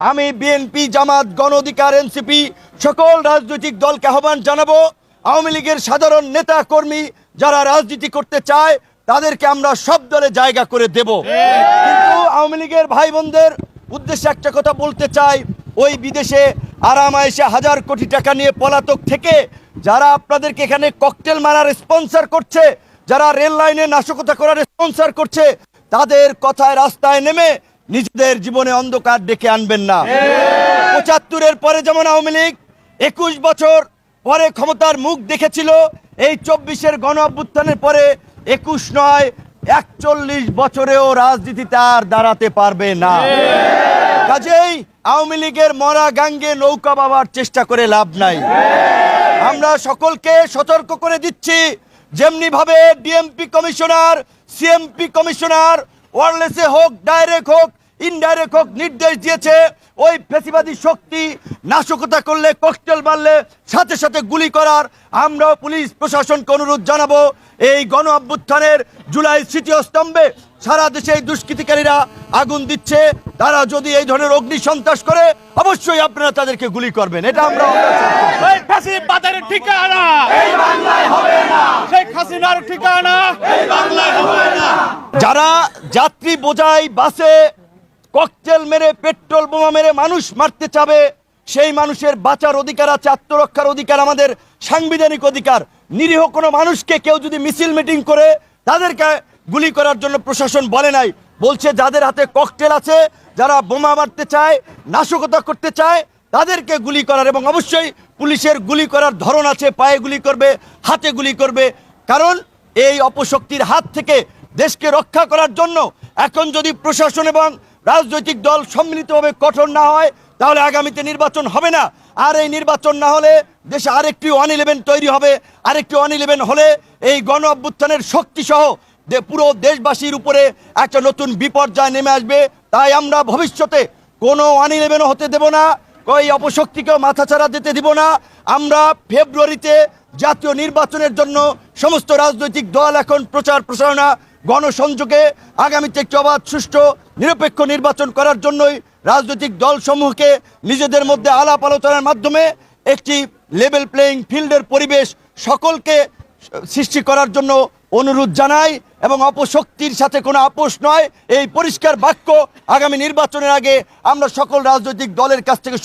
আমি বিএনপি, জামাত, গণ অধিকার, এনসিপি সকল রাজনৈতিক দলকে আহ্বান জানাবো, আওয়ামী লীগের সাধারণ নেতা কর্মী যারা রাজনীতি করতে চায় তাদেরকে আমরা সব দলে জায়গা করে দেব। কিন্তু আওয়ামী লীগের ভাই বোনদের উদ্দেশ্যে একটা কথা বলতে চাই, ওই বিদেশে আরামায়েশে হাজার কোটি টাকা নিয়ে পলাতক থেকে যারা আপনাদেরকে এখানে ককটেল মারার স্পন্সর করছে, যারা রেল লাইনে নাশকতা করার স্পন্সর করছে, তাদের কথায় রাস্তায় নেমে নিজেদের জীবনে অন্ধকার ডেকে আনবেন না। ৭৫-এর পরে যেমন আওয়ামী লীগ ২১ বছর পরে ক্ষমতার মুখ দেখেছিল, এই ২৪-এর গণ অভ্যুত্থানের পরে ২১ নয় ৪১ বছরেও রাজনীতিতে আর দাঁড়াতে পারবে না। কাজেই আওয়ামী লীগের মরা গাঙ্গে নৌকা বাবার চেষ্টা করে লাভ নাই। আমরা সকলকে সতর্ক করে দিচ্ছি, যেমনি ভাবে ডিএমপি কমিশনার, সিএমপি কমিশনার ওয়্যারলেসে হোক, ডাইরেক্ট হোক, ইনডাইরেক্ট হোক নির্দেশ দিয়েছে, ওই ফ্যাসিবাদী শক্তি নাশকতা করলে, ককটেল মারলে সাথে সাথে গুলি করার, আমরাও পুলিশ প্রশাসনকে অনুরোধ জানাবো, এই গণ অভ্যুত্থানের জুলাই স্মৃতিস্তম্ভে সারা দেশে এই দুষ্কৃতিকারীরা আগুন দিচ্ছে, তারা যদি এই ধরনের অগ্নি সন্ত্রাস করে অবশ্যই আপনারা তাদেরকে গুলি করবেন। এটা আমরা ঠিকানা এই বাংলায় হবে না, শেখ হাসিনার ঠিকানা এই বাংলায় হবে না। যারা যাত্রী বোঝাই বাসে ককটেল মেরে, পেট্রোল বোমা মেরে মানুষ মারতে চাবে, সেই মানুষের বাঁচার অধিকার আছে, আত্মরক্ষার অধিকার আমাদের সাংবিধানিক অধিকার। নিরীহ কোনো মানুষকে কেউ যদি মিছিল মিটিং করে তাদেরকে গুলি করার জন্য প্রশাসন বলে নাই, বলছে যাদের হাতে ককটেল আছে, যারা বোমা মারতে চায়, নাশকতা করতে চায়, তাদেরকে গুলি করার। এবং অবশ্যই পুলিশের গুলি করার ধরন আছে, পায়ে গুলি করবে, হাতে গুলি করবে, কারণ এই অপশক্তির হাত থেকে দেশকে রক্ষা করার জন্য এখন যদি প্রশাসন এবং রাজনৈতিক দল সম্মিলিতভাবে কঠোর না হয় তাহলে আগামীতে নির্বাচন হবে না। আর এই নির্বাচন না হলে দেশে আরেকটি 1-11 তৈরি হবে। আরেকটি 1-11 হলে এই গণ অভ্যুত্থানের শক্তিসহ পুরো দেশবাসীর উপরে একটা নতুন বিপর্যয় নেমে আসবে। তাই আমরা ভবিষ্যতে কোনো 1-11 হতে দেব না, ওই অপশক্তিকেও মাথাছাড়া দিতে দিব না। আমরা ফেব্রুয়ারিতে জাতীয় নির্বাচনের জন্য সমস্ত রাজনৈতিক দল এখন প্রচার প্রসারণা, গণসংযোগে আগামীতে একটি অবাধ, সুষ্ঠু, নিরপেক্ষ নির্বাচন করার জন্যই রাজনৈতিক দলসমূহকে নিজেদের মধ্যে আলাপ আলোচনার মাধ্যমে একটি লেভেল প্লেয়িং ফিল্ডের পরিবেশ সকলকে সৃষ্টি করার জন্য অনুরোধ জানাই। এবং অপশক্তির সাথে কোনো আপোষ নয়, এই পরিষ্কার বাক্য আগামী নির্বাচনের আগে আমরা সকল রাজনৈতিক দলের কাছ থেকে